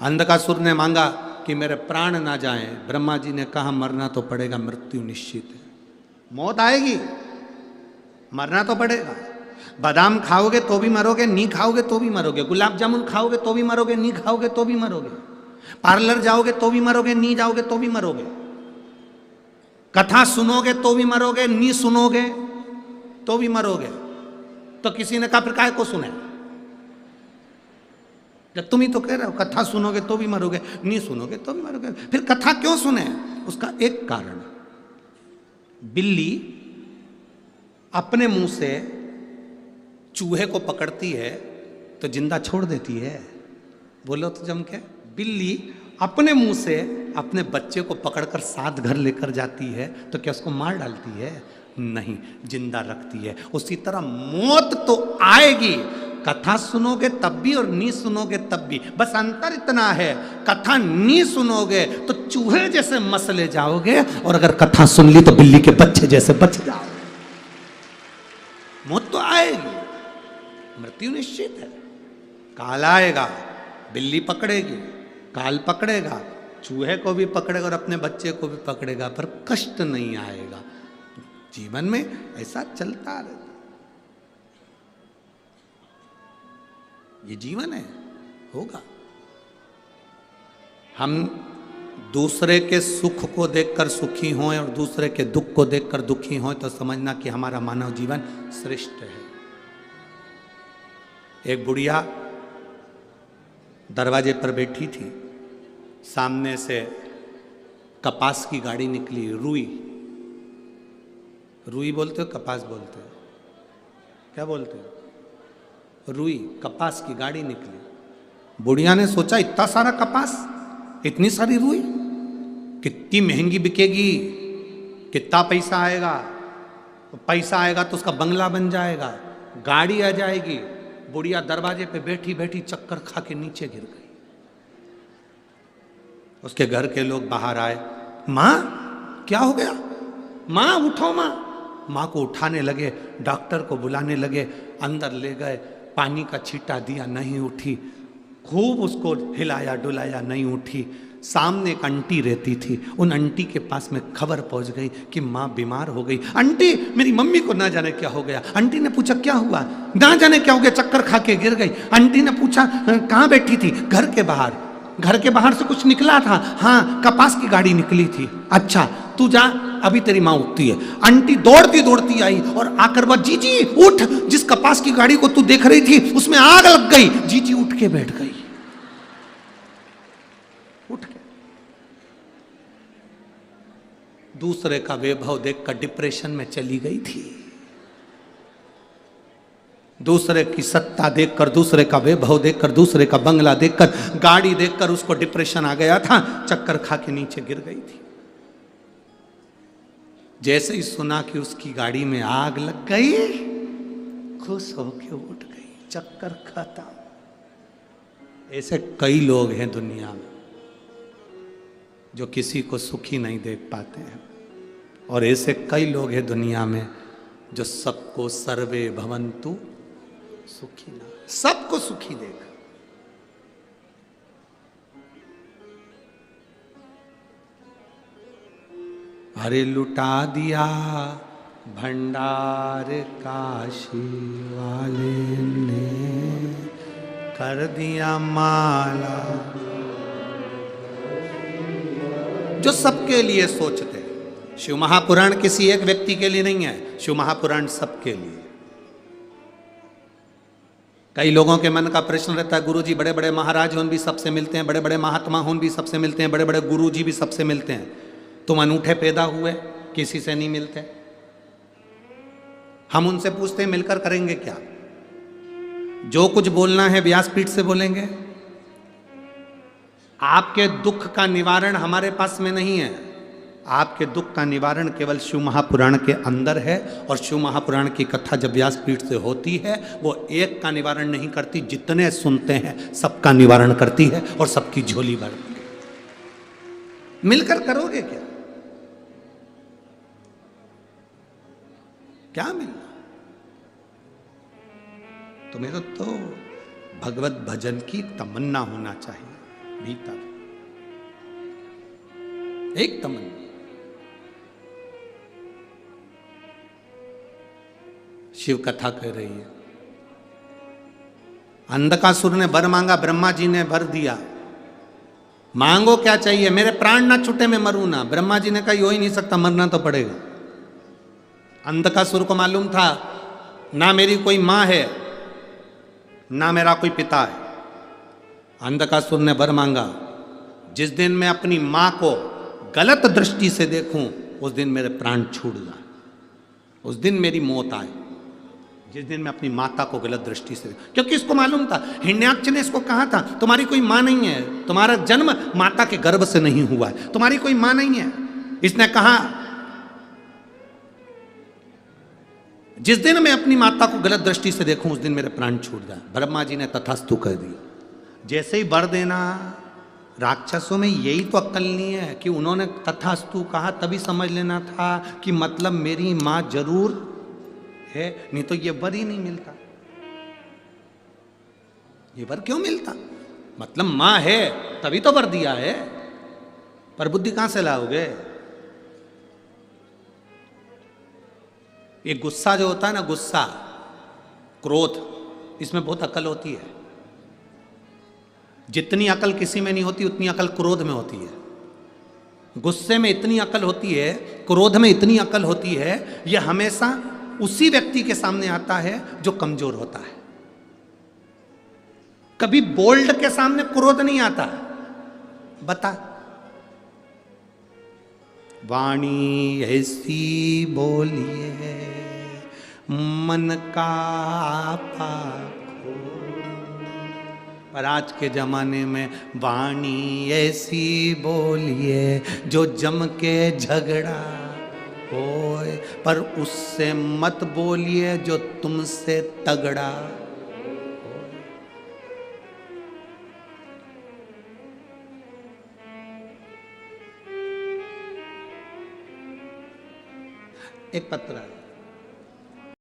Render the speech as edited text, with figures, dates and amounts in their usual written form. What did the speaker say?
अंधकासुर ने मांगा कि मेरे प्राण ना जाएं। ब्रह्मा जी ने कहा मरना तो पड़ेगा, मृत्यु निश्चित है, मौत आएगी, मरना तो पड़ेगा। बादाम खाओगे तो भी मरोगे, नहीं खाओगे तो भी मरोगे। गुलाब जामुन खाओगे तो भी मरोगे, नहीं खाओगे तो भी मरोगे। पार्लर जाओगे तो भी मरोगे, नहीं जाओगे तो भी मरोगे। कथा सुनोगे तो भी मरोगे, नहीं सुनोगे तो भी मरोगे। तो किसी ने कहा फिर काहे को सुने, जब तुम ही तो कह रहे हो कथा सुनोगे तो भी मरोगे, नहीं सुनोगे तो भी मरोगे, फिर कथा क्यों सुने? उसका एक कारण, बिल्ली अपने मुंह से चूहे को पकड़ती है तो जिंदा छोड़ देती है। बोलो तो जम के, बिल्ली अपने मुंह से अपने बच्चे को पकड़कर साथ घर लेकर जाती है तो क्या उसको मार डालती है? नहीं, जिंदा रखती है। उसी तरह मौत तो आएगी, कथा सुनोगे तब भी और नहीं सुनोगे तब भी। बस अंतर इतना है, कथा नहीं सुनोगे तो चूहे जैसे मसले जाओगे, और अगर कथा सुन ली तो बिल्ली के बच्चे जैसे बच जाओगे। मौत तो आएगी, मृत्यु निश्चित है। काल आएगा, बिल्ली पकड़ेगी, काल पकड़ेगा, चूहे को भी पकड़ेगा और अपने बच्चे को भी पकड़ेगा, पर कष्ट नहीं आएगा। जीवन में ऐसा चलता रहता, ये जीवन है, होगा। हम दूसरे के सुख को देखकर सुखी हों और दूसरे के दुख को देखकर दुखी हों तो समझना कि हमारा मानव जीवन श्रेष्ठ है। एक बुढ़िया दरवाजे पर बैठी थी, सामने से कपास की गाड़ी निकली। रुई, रुई बोलते हो कपास बोलते हो, क्या बोलते हो? रुई, कपास की गाड़ी निकली। बुढ़िया ने सोचा इतना सारा कपास, इतनी सारी रुई, कितनी महंगी बिकेगी, कितना पैसा आएगा। पैसा आएगा तो उसका बंगला बन जाएगा, गाड़ी आ जाएगी। बुढ़िया दरवाजे पे बैठी बैठी चक्कर खा के नीचे गिर गई। उसके घर के लोग बाहर आए, माँ क्या हो गया, माँ उठो माँ। माँ को उठाने लगे, डॉक्टर को बुलाने लगे, अंदर ले गए, पानी का छींटा दिया, नहीं उठी। खूब उसको हिलाया डुलाया, नहीं उठी। सामने एक आंटी रहती थी, उन आंटी के पास में खबर पहुंच गई कि माँ बीमार हो गई। आंटी, मेरी मम्मी को ना जाने क्या हो गया। आंटी ने पूछा क्या हुआ? ना जाने क्या हो गया, चक्कर खा के गिर गई। आंटी ने पूछा कहाँ बैठी थी? घर के बाहर। घर के बाहर से कुछ निकला था? हाँ, कपास की गाड़ी निकली थी। अच्छा, तू जा, अभी तेरी माँ उठती है। आंटी दौड़ती दौड़ती आई और आकर वह, जीजी उठ, जिस कपास की गाड़ी को तू देख रही थी उसमें आग लग गई। जीजी उठ के बैठ गई, उठ के। दूसरे का वैभव देखकर डिप्रेशन में चली गई थी। दूसरे की सत्ता देखकर, दूसरे का वैभव देखकर, दूसरे का बंगला देखकर, गाड़ी देखकर उसको डिप्रेशन आ गया था, चक्कर खा के नीचे गिर गई थी। जैसे ही सुना कि उसकी गाड़ी में आग लग गई, खुश होके उठ गई, चक्कर खत्म। ऐसे कई लोग हैं दुनिया में जो किसी को सुखी नहीं देख पाते हैं, और ऐसे कई लोग हैं दुनिया में जो सबको सर्वे भवन्तु सुखी ना, सबको सुखी देगा। अरे लुटा दिया भंडार काशी वाले ने, कर दिया माला। जो सबके लिए सोचते हैं। शिव महापुराण किसी एक व्यक्ति के लिए नहीं है, शिव महापुराण सबके लिए। कई लोगों के मन का प्रश्न रहता है, गुरुजी बड़े बड़े महाराज हों भी सबसे मिलते हैं, बड़े बड़े महात्मा हों भी सबसे मिलते हैं, बड़े बड़े गुरुजी भी सबसे मिलते हैं, तुम अनूठे पैदा हुए किसी से नहीं मिलते। हम उनसे पूछते हैं मिलकर करेंगे क्या? जो कुछ बोलना है व्यासपीठ से बोलेंगे। आपके दुख का निवारण हमारे पास में नहीं है, आपके दुख का निवारण केवल शिव महापुराण के अंदर है। और शिव महापुराण की कथा जब व्यासपीठ से होती है, वो एक का निवारण नहीं करती, जितने सुनते हैं सबका निवारण करती है और सबकी झोली भरती है। मिलकर करोगे क्या? क्या मिलना तुम्हें? तो भगवत भजन की तमन्ना होना चाहिए। भीतर एक तमन्ना। शिव कथा कह रही है, अंधकासुर ने वर मांगा, ब्रह्मा जी ने भर दिया। मांगो क्या चाहिए? मेरे प्राण ना छूटे, मैं मरूं ना। ब्रह्मा जी ने कहा हो ही नहीं सकता, मरना तो पड़ेगा। अंधकासुर को मालूम था ना मेरी कोई मां है ना मेरा कोई पिता है। अंधकासुर ने वर मांगा, जिस दिन मैं अपनी मां को गलत दृष्टि से देखूं उस दिन मेरे प्राण छूट जाए, उस दिन मेरी मौत आए, जिस दिन मैं अपनी माता को गलत दृष्टि से। क्योंकि इसको मालूम था, हिरण्याक्ष ने इसको कहा था तुम्हारी कोई मां नहीं है, तुम्हारा जन्म माता के गर्भ से नहीं हुआ है, तुम्हारी कोई मां नहीं है। इसने कहा जिस दिन मैं अपनी माता को गलत दृष्टि से देखूं उस दिन मेरे प्राण छूट जाए। ब्रह्मा जी ने तथास्तु कह दिया। जैसे ही वर देना, राक्षसों में यही तो अक्ल नहीं है कि उन्होंने तथास्तु कहा, तभी समझ लेना था कि मतलब मेरी मां जरूर है, नहीं तो ये वर ही नहीं मिलता। ये वर क्यों मिलता? मतलब मां है तभी तो वर दिया है, पर बुद्धि कहां से लाओगे? ये गुस्सा जो होता है ना, गुस्सा, क्रोध, इसमें बहुत अकल होती है। जितनी अकल किसी में नहीं होती उतनी अकल क्रोध में होती है। गुस्से में इतनी अकल होती है, क्रोध में इतनी अकल होती है। यह हमेशा उसी व्यक्ति के सामने आता है जो कमजोर होता है। कभी बोल्ड के सामने क्रोध नहीं आता। बता, वाणी ऐसी बोलिए मन का पाखो। पर आज के जमाने में वाणी ऐसी बोलिए जो जम के झगड़ा होए, पर उससे मत बोलिए जो तुमसे तगड़ा। एक पत्र है,